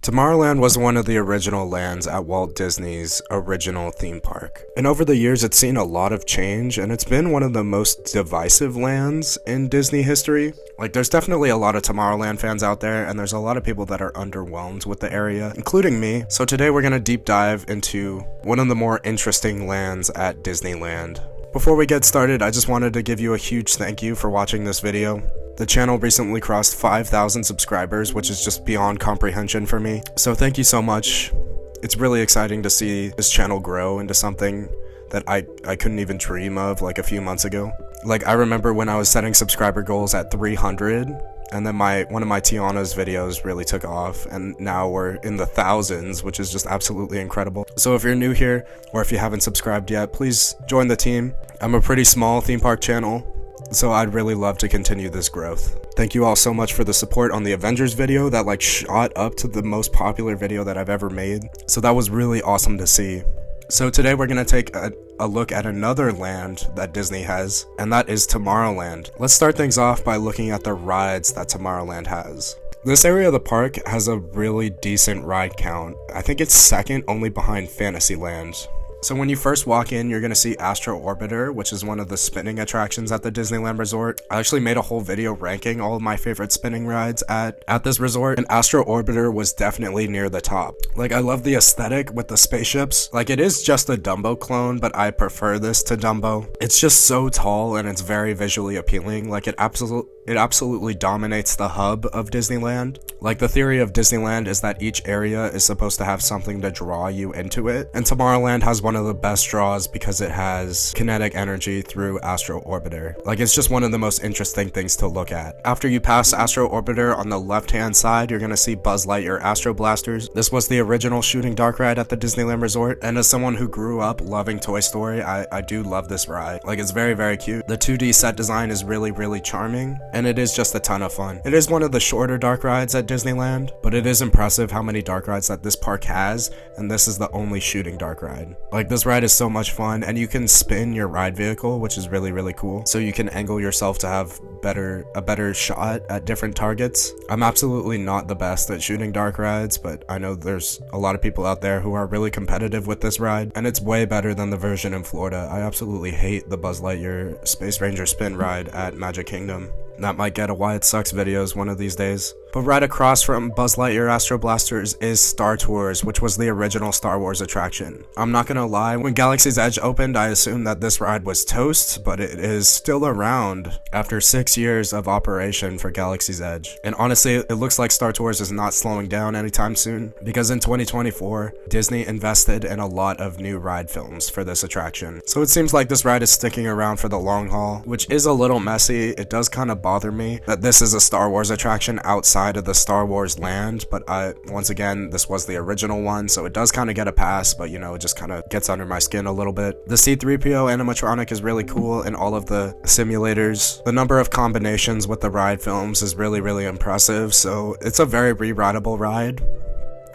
Tomorrowland was one of the original lands at Walt Disney's original theme park. And over the years, it's seen a lot of change, and it's been one of the most divisive lands in Disney history. Like, there's definitely a lot of Tomorrowland fans out there, and there's a lot of people that are underwhelmed with the area, including me. So today we're gonna deep dive into one of the more interesting lands at Disneyland. Before we get started, I just wanted to give you a huge thank you for watching this video. The channel recently crossed 5,000 subscribers, which is just beyond comprehension for me. So thank you so much. It's really exciting to see this channel grow into something that I couldn't even dream of like a few months ago. Like, I remember when I was setting subscriber goals at 300, and then one of my Tiana's videos really took off, and now we're in the thousands, which is just absolutely incredible. So if you're new here, or if you haven't subscribed yet, please join the team. I'm a pretty small theme park channel, so I'd really love to continue this growth. Thank you all so much for the support on the Avengers video that like shot up to the most popular video that I've ever made. So that was really awesome to see. So today we're going to take a look at another land that Disney has, and that is Tomorrowland. Let's start things off by looking at the rides that Tomorrowland has. This area of the park has a really decent ride count. I think it's second only behind Fantasyland. So when you first walk in, you're going to see Astro Orbiter, which is one of the spinning attractions at the Disneyland Resort. I actually made a whole video ranking all of my favorite spinning rides at this resort, and Astro Orbiter was definitely near the top. Like, I love the aesthetic with the spaceships. Like, it is just a Dumbo clone, but I prefer this to Dumbo. It's just so tall and it's very visually appealing. Like, it absolutely dominates the hub of Disneyland. Like, the theory of Disneyland is that each area is supposed to have something to draw you into it, and Tomorrowland has one of the best draws because it has kinetic energy through Astro Orbiter. Like, it's just one of the most interesting things to look at. After you pass Astro Orbiter, on the left hand side, you're gonna see Buzz Lightyear Astro Blasters. This was the original shooting dark ride at the Disneyland Resort, and as someone who grew up loving Toy Story, I do love this ride. Like, it's very, very cute. The 2D set design is really, really charming, and it is just a ton of fun. It is one of the shorter dark rides at Disneyland, but it is impressive how many dark rides that this park has, and this is the only shooting dark ride. Like, this ride is so much fun, and you can spin your ride vehicle, which is really, really cool. So you can angle yourself to have a better shot at different targets. I'm absolutely not the best at shooting dark rides, but I know there's a lot of people out there who are really competitive with this ride, and it's way better than the version in Florida. I absolutely hate the Buzz Lightyear Space Ranger spin ride at Magic Kingdom. That might get a Why It Sucks videos one of these days. But right across from Buzz Lightyear Astro Blasters is Star Tours, which was the original Star Wars attraction. I'm not gonna lie, when Galaxy's Edge opened, I assumed that this ride was toast, but it is still around after 6 years of operation for Galaxy's Edge. And honestly, it looks like Star Tours is not slowing down anytime soon, because in 2024, Disney invested in a lot of new ride films for this attraction. So it seems like this ride is sticking around for the long haul, which is a little messy. It does kind of bother me that this is a Star Wars attraction outside of the Star Wars land, but once again, this was the original one, so it does kind of get a pass, but you know, it just kind of gets under my skin a little bit. The C-3PO animatronic is really cool in all of the simulators. The number of combinations with the ride films is really, really impressive, so it's a very re-rideable ride.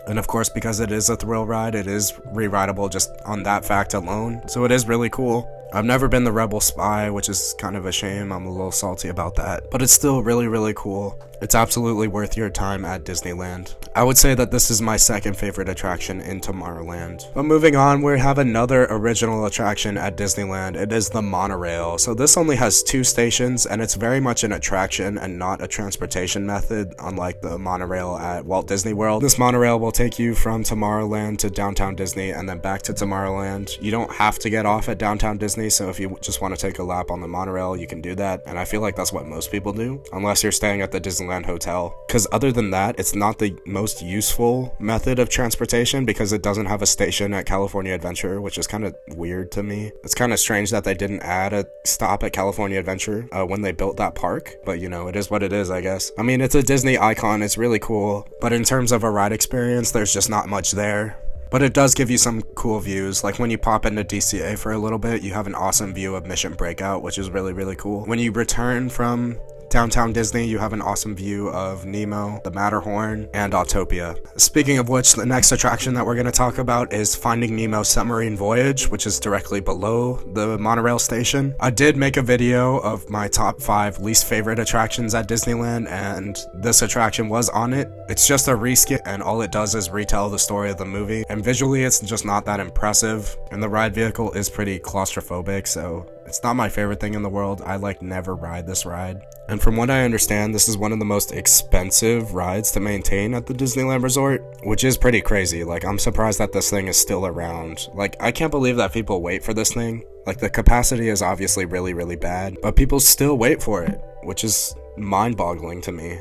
And of course, because it is a thrill ride, it is re-rideable just on that fact alone, so it is really cool. I've never been the Rebel Spy, which is kind of a shame. I'm a little salty about that, but it's still really, really cool. It's absolutely worth your time at Disneyland. I would say that this is my second favorite attraction in Tomorrowland. But moving on, we have another original attraction at Disneyland. It is the monorail. So this only has 2 stations, and it's very much an attraction and not a transportation method, unlike the monorail at Walt Disney World. This monorail will take you from Tomorrowland to Downtown Disney and then back to Tomorrowland. You don't have to get off at Downtown Disney, so if you just want to take a lap on the monorail, you can do that, and I feel like that's what most people do, unless you're staying at the Disneyland Hotel, because other than that, it's not the most useful method of transportation because it doesn't have a station at California Adventure, which is kind of weird to me. It's kind of strange that they didn't add a stop at California Adventure when they built that park, but you know, it is what it is, I guess. I mean, it's a Disney icon, it's really cool, but in terms of a ride experience, there's just not much there. But it does give you some cool views. Like when you pop into DCA for a little bit, you have an awesome view of Mission Breakout, which is really, really cool. When you return from Downtown Disney, you have an awesome view of Nemo, the Matterhorn, and Autopia. Speaking of which, the next attraction that we're going to talk about is Finding Nemo Submarine Voyage, which is directly below the monorail station. I did make a video of my top 5 least favorite attractions at Disneyland, and this attraction was on it. It's just a reskin, and all it does is retell the story of the movie, and visually it's just not that impressive, and the ride vehicle is pretty claustrophobic, so it's not my favorite thing in the world. I never ride this ride. And from what I understand, this is one of the most expensive rides to maintain at the Disneyland Resort, which is pretty crazy. I'm surprised that this thing is still around. I can't believe that people wait for this thing. The capacity is obviously really, really bad, but people still wait for it, which is mind-boggling to me.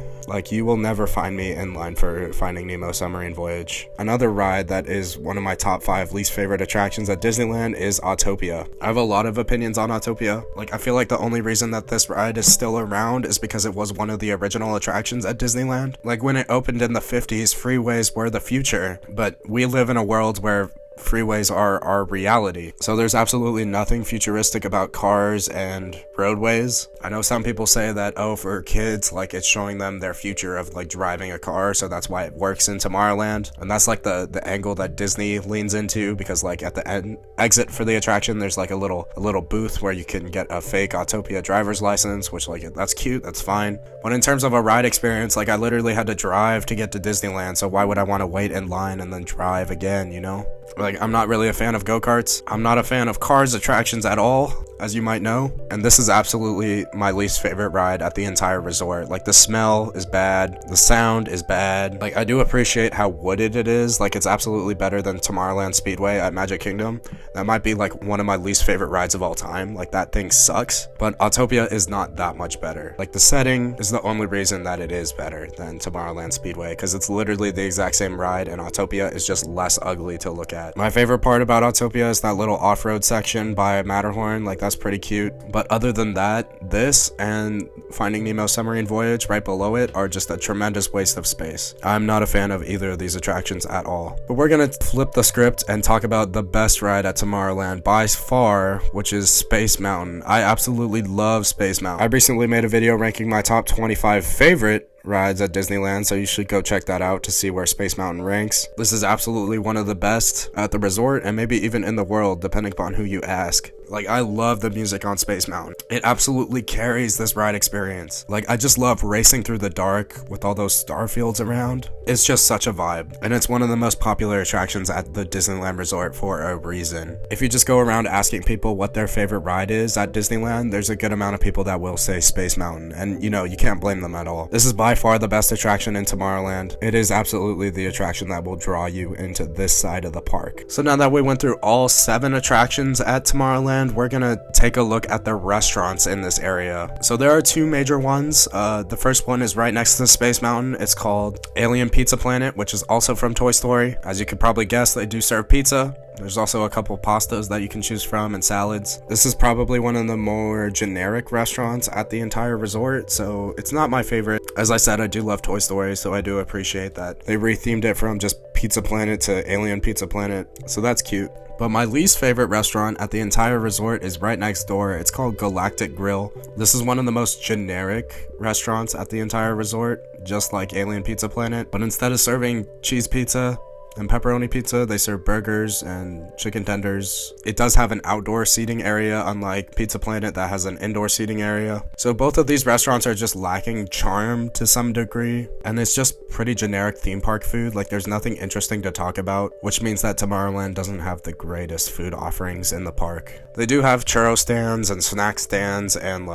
You will never find me in line for Finding Nemo Submarine Voyage. Another ride that is one of my top 5 least favorite attractions at Disneyland is Autopia. I have a lot of opinions on Autopia. I feel like the only reason that this ride is still around is because it was one of the original attractions at Disneyland. When it opened in the 50s, freeways were the future, but we live in a world where freeways are our reality. So there's absolutely nothing futuristic about cars and roadways. I know some people say that, oh, for kids, it's showing them their future of driving a car, so that's why it works in Tomorrowland. And that's the angle that Disney leans into, because at the exit for the attraction, there's a little booth where you can get a fake Autopia driver's license, which that's cute, that's fine. But in terms of a ride experience, I literally had to drive to get to Disneyland, so why would I want to wait in line and then drive again, you know? I'm not really a fan of go-karts. I'm not a fan of cars attractions at all, as you might know. And this is absolutely my least favorite ride at the entire resort. The smell is bad. The sound is bad. I do appreciate how wooded it is. It's absolutely better than Tomorrowland Speedway at Magic Kingdom. That might be one of my least favorite rides of all time. That thing sucks. But Autopia is not that much better. The setting is the only reason that it is better than Tomorrowland Speedway, because it's literally the exact same ride, and Autopia is just less ugly to look at. My favorite part about Autopia is that little off-road section by Matterhorn. That's pretty cute. But other than that, this and Finding Nemo Submarine Voyage right below it are just a tremendous waste of space. I'm not a fan of either of these attractions at all. But we're gonna flip the script and talk about the best ride at Tomorrowland by far, which is Space Mountain. I absolutely love Space Mountain. I recently made a video ranking my top 25 favorite rides at Disneyland, so you should go check that out to see where Space Mountain ranks. This is absolutely one of the best at the resort, and maybe even in the world, depending upon who you ask. I love the music on Space Mountain. It absolutely carries this ride experience. I just love racing through the dark with all those star fields around. It's just such a vibe, and it's one of the most popular attractions at the Disneyland Resort for a reason. If you just go around asking people what their favorite ride is at Disneyland, there's a good amount of people that will say Space Mountain, and you can't blame them at all. This is by far the best attraction in Tomorrowland. It is absolutely the attraction that will draw you into this side of the park. So now that we went through all 7 attractions at Tomorrowland, we're gonna take a look at the restaurants in this area. So there are 2 major ones. The first one is right next to Space Mountain. It's called Alien Pizza Planet, which is also from Toy Story. As you could probably guess, they do serve pizza. There's also a couple pastas that you can choose from and salads. This is probably one of the more generic restaurants at the entire resort, so it's not my favorite. As I said, I do love Toy Story, so I do appreciate that they rethemed it from just Pizza Planet to Alien Pizza Planet, so that's cute. But my least favorite restaurant at the entire resort is right next door. It's called Galactic Grill. This is one of the most generic restaurants at the entire resort, just like Alien Pizza Planet, but instead of serving cheese pizza and pepperoni pizza, they serve burgers and chicken tenders. It does have an outdoor seating area, unlike Pizza Planet that has an indoor seating area. So both of these restaurants are just lacking charm to some degree, and it's just pretty generic theme park food. There's nothing interesting to talk about, which means that Tomorrowland doesn't have the greatest food offerings in the park. They do have churro stands and snack stands and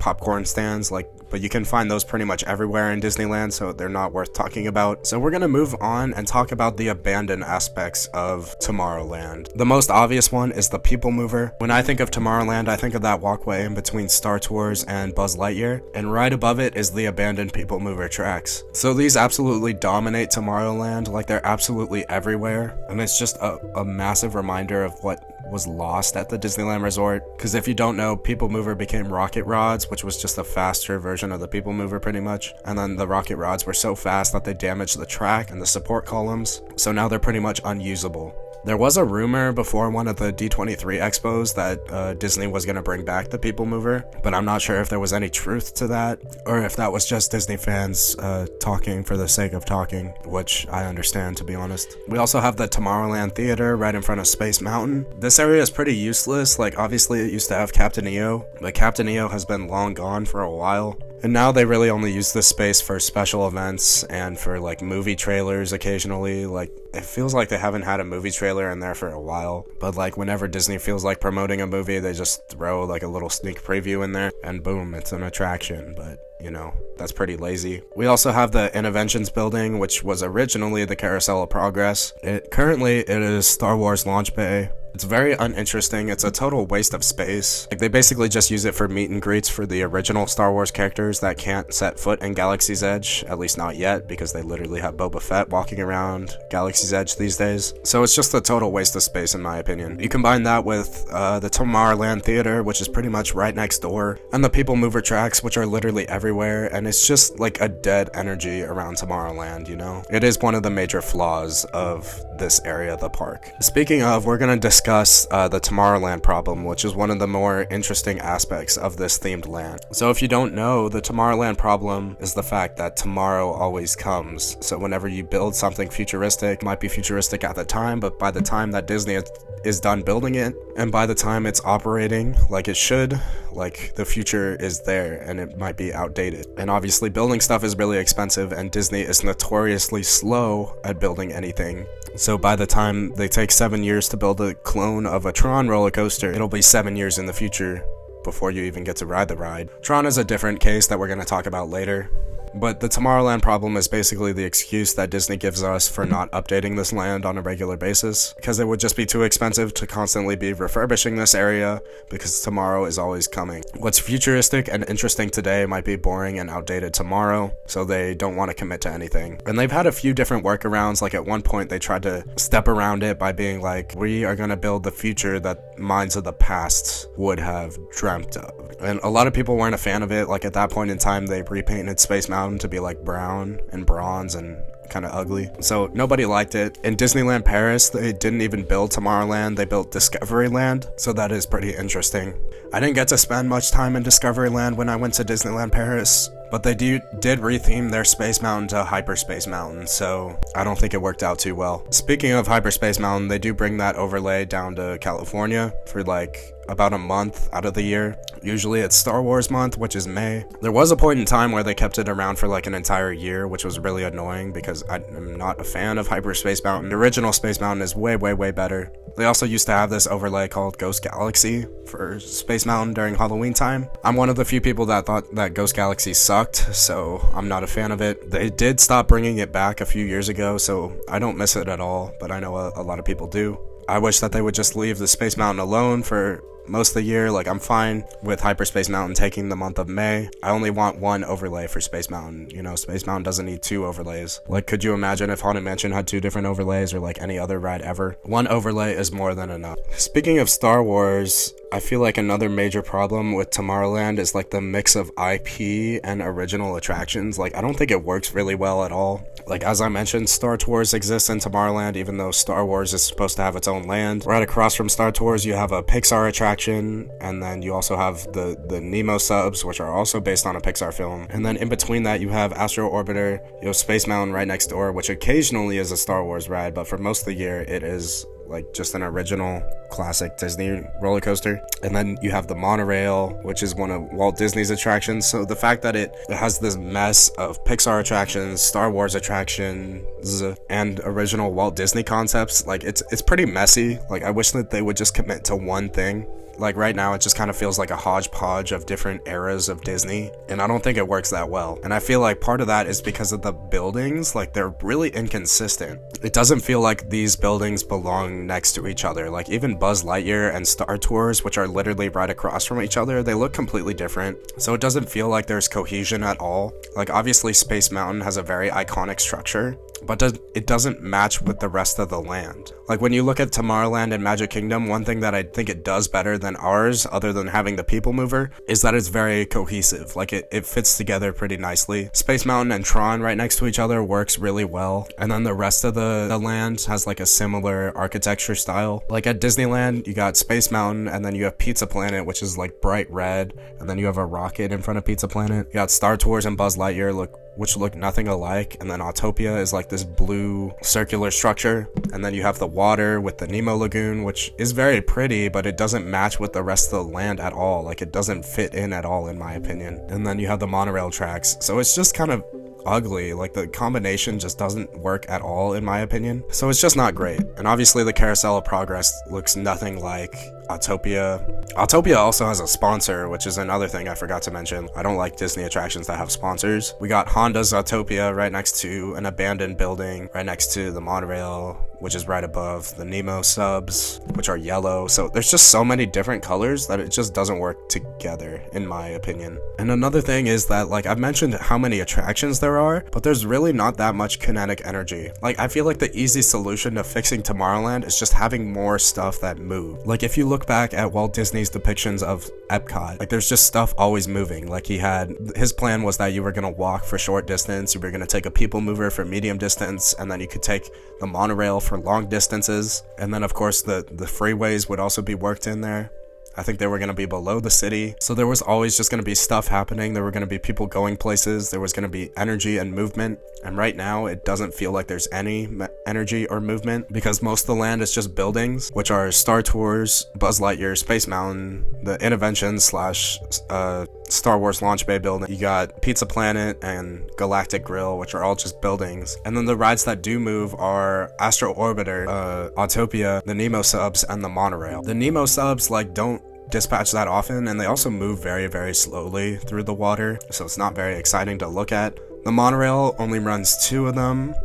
popcorn stands, but you can find those pretty much everywhere in Disneyland, so they're not worth talking about. So we're gonna move on and talk about the abandoned aspects of Tomorrowland. The most obvious one is the People Mover. When I think of Tomorrowland, I think of that walkway in between Star Tours and Buzz Lightyear, and right above it is the abandoned People Mover tracks. So these absolutely dominate Tomorrowland, they're absolutely everywhere, and it's just a massive reminder of what was lost at the Disneyland Resort. Because if you don't know, People Mover became Rocket Rods, which was just a faster version of the People Mover pretty much. And then the Rocket Rods were so fast that they damaged the track and the support columns, so now they're pretty much unusable. There was a rumor before one of the D23 expos that Disney was going to bring back the People Mover, but I'm not sure if there was any truth to that, or if that was just Disney fans talking for the sake of talking, which I understand, to be honest. We also have the Tomorrowland Theater right in front of Space Mountain. This area is pretty useless. Like, obviously it used to have Captain EO, but Captain EO has been long gone for a while. And now they really only use this space for special events and for like movie trailers occasionally. Like, it feels like they haven't had a movie trailer in there for a while, but like whenever Disney feels like promoting a movie, they just throw like a little sneak preview in there and boom, it's an attraction. But you know, that's pretty lazy. We also have the Innoventions building, which was originally the Carousel of Progress. Currently it is Star Wars Launch Bay. It's very uninteresting. It's a total waste of space. Like, they basically just use it for meet and greets for the original Star Wars characters that can't set foot in Galaxy's Edge, at least not yet, because they literally have Boba Fett walking around Galaxy's Edge these days. So it's just a total waste of space in my opinion. You combine that with the Tomorrowland Theater, which is pretty much right next door, and the People Mover tracks, which are literally everywhere, and it's just like a dead energy around Tomorrowland, you know? It is one of the major flaws of this area of the park. Speaking of, we're gonna discuss the Tomorrowland problem, which is one of the more interesting aspects of this themed land. So if you don't know, the Tomorrowland problem is the fact that tomorrow always comes. So whenever you build something futuristic, it might be futuristic at the time, but by the time that Disney is done building it, and by the time it's operating like it should, like, the future is there and it might be outdated. And obviously building stuff is really expensive, and Disney is notoriously slow at building anything. So by the time they take 7 years to build a clone of a Tron roller coaster, it'll be 7 years in the future before you even get to ride the ride. Tron is a different case that we're going to talk about later. But the Tomorrowland problem is basically the excuse that Disney gives us for not updating this land on a regular basis, because it would just be too expensive to constantly be refurbishing this area, because tomorrow is always coming. What's futuristic and interesting today might be boring and outdated tomorrow, so they don't want to commit to anything. And they've had a few different workarounds. Like, at one point they tried to step around it by being like, we are going to build the future that minds of the past would have dreamt of. And a lot of people weren't a fan of it. Like, at that point in time, they repainted Space Mountain to be like brown and bronze and kind of ugly, so nobody liked it. In Disneyland Paris, they didn't even build Tomorrowland, they built Discoveryland, so that is pretty interesting. I didn't get to spend much time in Discoveryland when I went to Disneyland Paris, but they did retheme their Space Mountain to Hyperspace Mountain, so I don't think it worked out too well. Speaking of Hyperspace Mountain, they do bring that overlay down to California for like about a month out of the year. Usually it's Star Wars month, which is May. There was a point in time where they kept it around for like an entire year, which was really annoying because I'm not a fan of Hyperspace Mountain. The original Space Mountain is way better. They also used to have this overlay called Ghost Galaxy for Space Mountain during Halloween time. I'm one of the few people that thought that Ghost Galaxy sucked, so I'm not a fan of it. They did stop bringing it back a few years ago, so I don't miss it at all, but I know a lot of people do. I wish that they would just leave the Space Mountain alone for most of the year. Like, I'm fine with Hyperspace Mountain taking the month of May. I only want one overlay for Space Mountain. You know, Space Mountain doesn't need two overlays. Like, could you imagine if Haunted Mansion had two different overlays, or like any other ride ever? One overlay is more than enough. Speaking of Star Wars, I feel like another major problem with Tomorrowland is like the mix of IP and original attractions. Like, I don't think it works really well at all. Like, as I mentioned, Star Tours exists in Tomorrowland, even though Star Wars is supposed to have its own land. Right across from Star Tours, you have a Pixar attraction, and then you also have the Nemo subs, which are also based on a Pixar film. And then in between that, you have Astro Orbiter, you have Space Mountain right next door, which occasionally is a Star Wars ride, but for most of the year, it is like just an original classic Disney roller coaster. And then you have the monorail, which is one of Walt Disney's attractions. So the fact that it has this mess of Pixar attractions, Star Wars attractions, and original Walt Disney concepts, like it's pretty messy. Like, I wish that they would just commit to one thing. Like, right now it just kind of feels like a hodgepodge of different eras of Disney, and I don't think it works that well. And I feel like part of that is because of the buildings. Like, they're really inconsistent. It doesn't feel like these buildings belong next to each other. Like, even Buzz Lightyear and Star Tours, which are literally right across from each other, they look completely different. So it doesn't feel like there's cohesion at all. Like, obviously Space Mountain has a very iconic structure, but it doesn't match with the rest of the land. Like when you look at Tomorrowland and Magic Kingdom, one thing that I think it does better than ours, other than having the people mover, is that it's very cohesive. Like it fits together pretty nicely. Space Mountain and Tron right next to each other works really well. And then the rest of the land has like a similar architecture style. Like at Disneyland, you got Space Mountain, and then you have Pizza Planet, which is like bright red, and then you have a rocket in front of Pizza Planet. You got Star Tours and Buzz Lightyear which look nothing alike, and then Autopia is like this blue circular structure, and then you have the water with the Nemo Lagoon, which is very pretty, but it doesn't match with the rest of the land at all. Like it doesn't fit in at all, in my opinion. And then you have the monorail tracks, so it's just kind of ugly. Like the combination just doesn't work at all, in my opinion, so it's just not great. And obviously the Carousel of Progress looks nothing like Autopia. Autopia also has a sponsor, which is another thing I forgot to mention. I don't like Disney attractions that have sponsors. We got Honda's Autopia right next to an abandoned building, right next to the monorail, which is right above the Nemo subs, which are yellow. So there's just so many different colors that it just doesn't work together, in my opinion. And another thing is that, like, I've mentioned how many attractions there are, but there's really not that much kinetic energy. Like, I feel like the easy solution to fixing Tomorrowland is just having more stuff that move. Like, if you look back at Walt Disney's depictions of Epcot, like, there's just stuff always moving. Like, his plan was that you were gonna walk for short distance, you were gonna take a people mover for medium distance, and then you could take the monorail for long distances. And then of course the freeways would also be worked in there. I think they were going to be below the city. So there was always just going to be stuff happening. There were going to be people going places. There was going to be energy and movement. And right now, it doesn't feel like there's any energy or movement, because most of the land is just buildings, which are Star Tours, Buzz Lightyear, Space Mountain, the Intervention / Star Wars Launch Bay building. You got Pizza Planet and Galactic Grill, which are all just buildings. And then the rides that do move are Astro Orbiter, Autopia, the Nemo subs, and the monorail. The Nemo subs, like, don't dispatch that often, and they also move very, very slowly through the water, so it's not very exciting to look at. The monorail only runs 2 of them,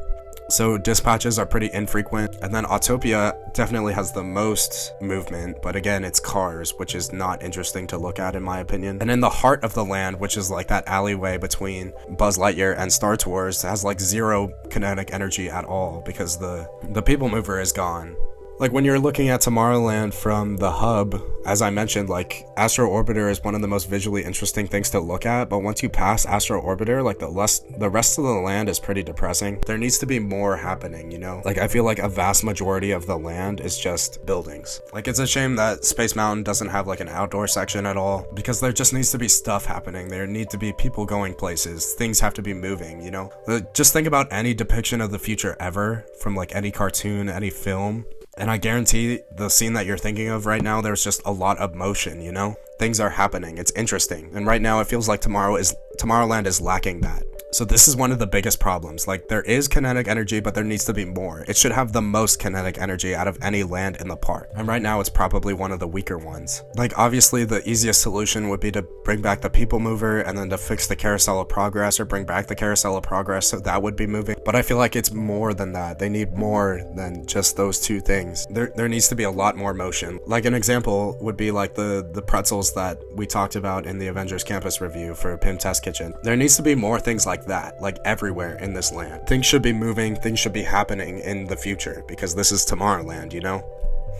so dispatches are pretty infrequent. And then Autopia definitely has the most movement, but again, it's cars, which is not interesting to look at, in my opinion. And in the heart of the land, which is like that alleyway between Buzz Lightyear and Star Tours, has like 0 kinetic energy at all, because the people mover is gone. Like when you're looking at Tomorrowland from the hub, as I mentioned, like Astro Orbiter is one of the most visually interesting things to look at, but once you pass Astro Orbiter, like the rest of the land is pretty depressing. There needs to be more happening, you know? Like I feel like a vast majority of the land is just buildings. Like it's a shame that Space Mountain doesn't have like an outdoor section at all, because there just needs to be stuff happening. There need to be people going places. Things have to be moving, you know? Just think about any depiction of the future ever, from like any cartoon, any film. And I guarantee the scene that you're thinking of right now, there's just a lot of motion, you know? Things are happening. It's interesting. And right now it feels like Tomorrowland is lacking that. So this is one of the biggest problems. Like there is kinetic energy, but there needs to be more. It should have the most kinetic energy out of any land in the park. And right now it's probably one of the weaker ones. Like obviously the easiest solution would be to bring back the people mover and then to fix the Carousel of Progress, or bring back the Carousel of Progress, so that would be moving. But I feel like it's more than that. They need more than just those 2 things. There needs to be a lot more motion. Like an example would be like the pretzels that we talked about in the Avengers Campus review for Pym Test Kitchen. There needs to be more things like that, like everywhere in this land. Things should be moving, things should be happening in the future, because this is Tomorrowland, you know?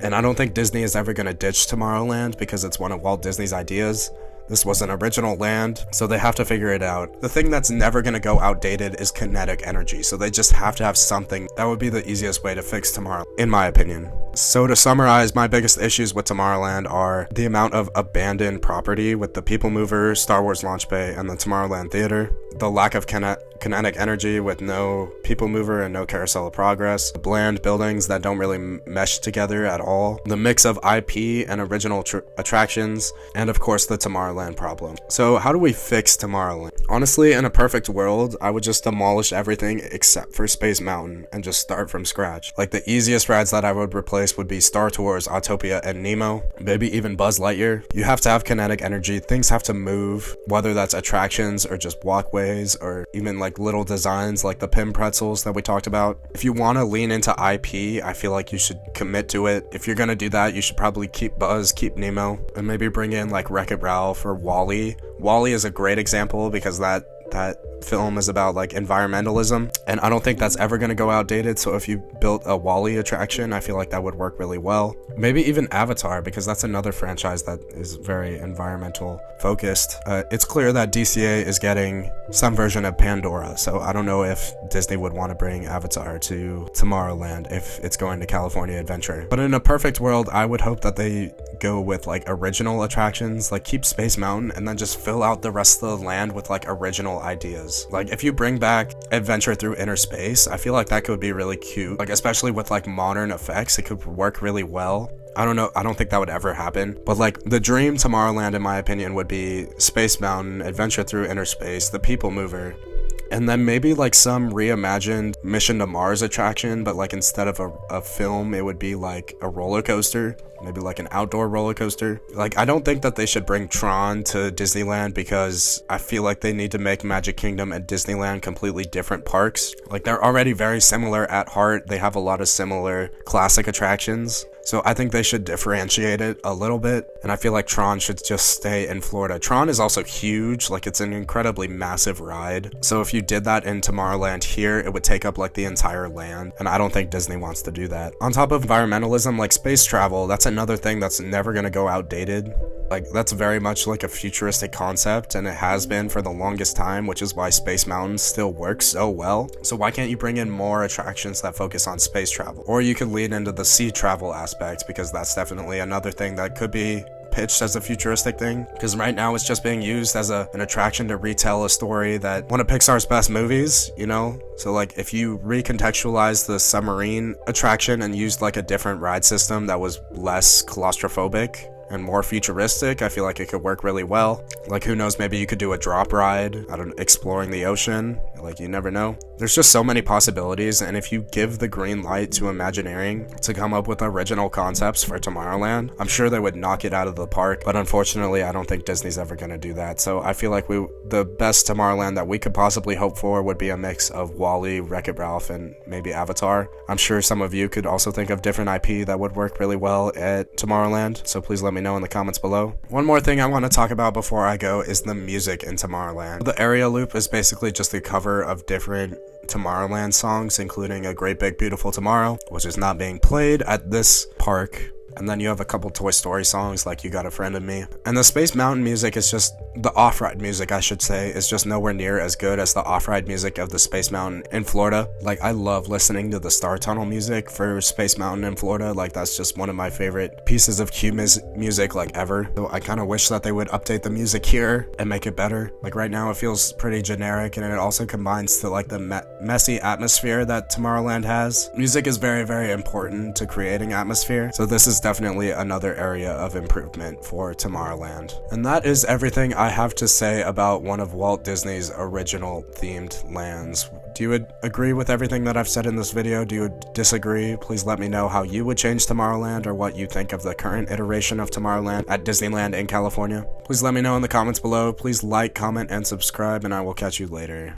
And I don't think Disney is ever going to ditch Tomorrowland, because it's one of Walt Disney's ideas. This was an original land, so they have to figure it out. The thing that's never going to go outdated is kinetic energy, so they just have to have something. That would be the easiest way to fix Tomorrowland, in my opinion. So to summarize, my biggest issues with Tomorrowland are the amount of abandoned property with the People Mover, Star Wars Launch Bay, and the Tomorrowland Theater, the lack of kinetic energy with no People Mover and no Carousel of Progress, the bland buildings that don't really mesh together at all, the mix of IP and original attractions, and of course the Tomorrowland problem. So how do we fix Tomorrowland? Honestly, in a perfect world, I would just demolish everything except for Space Mountain and just start from scratch. Like the easiest rides that I would replace would be Star Tours, Autopia, and Nemo, maybe even Buzz Lightyear. You have to have kinetic energy, things have to move, whether that's attractions or just walkways, or even like little designs like the Pym pretzels that we talked about. If you want to lean into IP, I feel like you should commit to it. If you're gonna do that, you should probably keep Buzz, keep Nemo, and maybe bring in like Wreck-It Ralph or WALL-E. WALL-E is a great example, because that that film is about like environmentalism, and I don't think that's ever going to go outdated. So if you built a WALL-E attraction, I feel like that would work really well. Maybe even Avatar, because that's another franchise that is very environmental focused. It's clear that DCA is getting some version of Pandora, so I don't know if Disney would want to bring Avatar to Tomorrowland if it's going to California Adventure. But in a perfect world, I would hope that they go with like original attractions, like keep Space Mountain and then just fill out the rest of the land with like original ideas. Like if you bring back Adventure Through Inner Space, I feel like that could be really cute, like especially with like modern effects. It could work really well. I don't know, I don't think that would ever happen, but like the dream Tomorrowland in my opinion would be Space Mountain, Adventure Through Inner Space, the People Mover, and then maybe like some reimagined Mission to Mars attraction, but like instead of a film, it would be like a roller coaster, maybe like an outdoor roller coaster. Like I don't think that they should bring Tron to Disneyland, because I feel like they need to make Magic Kingdom and Disneyland completely different parks. Like they're already very similar at heart. They have a lot of similar classic attractions. So I think they should differentiate it a little bit, and I feel like Tron should just stay in Florida. Tron is also huge, like it's an incredibly massive ride. So if you did that in Tomorrowland here, it would take up like the entire land, and I don't think Disney wants to do that. On top of environmentalism, like space travel, that's another thing that's never gonna go outdated. Like that's very much like a futuristic concept, and it has been for the longest time, which is why Space Mountain still works so well. So why can't you bring in more attractions that focus on space travel? Or you could lean into the sea travel aspect, because that's definitely another thing that could be pitched as a futuristic thing, because right now it's just being used as an attraction to retell a story that one of Pixar's best movies, you know? So like if you recontextualize the submarine attraction and used like a different ride system that was less claustrophobic and more futuristic, I feel like it could work really well. Like who knows, maybe you could do a drop ride, I don't know, exploring the ocean, like you never know. There's just so many possibilities, and if you give the green light to Imagineering to come up with original concepts for Tomorrowland, I'm sure they would knock it out of the park, but unfortunately I don't think Disney's ever gonna do that. So I feel like the best Tomorrowland that we could possibly hope for would be a mix of WALL-E, Wreck-It Ralph, and maybe Avatar. I'm sure some of you could also think of different IP that would work really well at Tomorrowland, so please let me know in the comments below. One more thing I want to talk about before I go is the music in Tomorrowland. The area loop is basically just a cover of different Tomorrowland songs, including A Great Big Beautiful Tomorrow, which is not being played at this park. And then you have a couple Toy Story songs like You Got a Friend in Me. And the Space Mountain music is just, the off-ride music I should say, is just nowhere near as good as the off-ride music of the Space Mountain in Florida. Like I love listening to the Star Tunnel music for Space Mountain in Florida. Like that's just one of my favorite pieces of cue music like ever. So I kind of wish that they would update the music here and make it better. Like right now it feels pretty generic, and it also combines to like the messy atmosphere that Tomorrowland has. Music is very, very important to creating atmosphere. So this is definitely another area of improvement for Tomorrowland. And that is everything I have to say about one of Walt Disney's original themed lands. Do you agree with everything that I've said in this video? Do you disagree? Please let me know how you would change Tomorrowland, or what you think of the current iteration of Tomorrowland at Disneyland in California. Please let me know in the comments below. Please like, comment, and subscribe, and I will catch you later.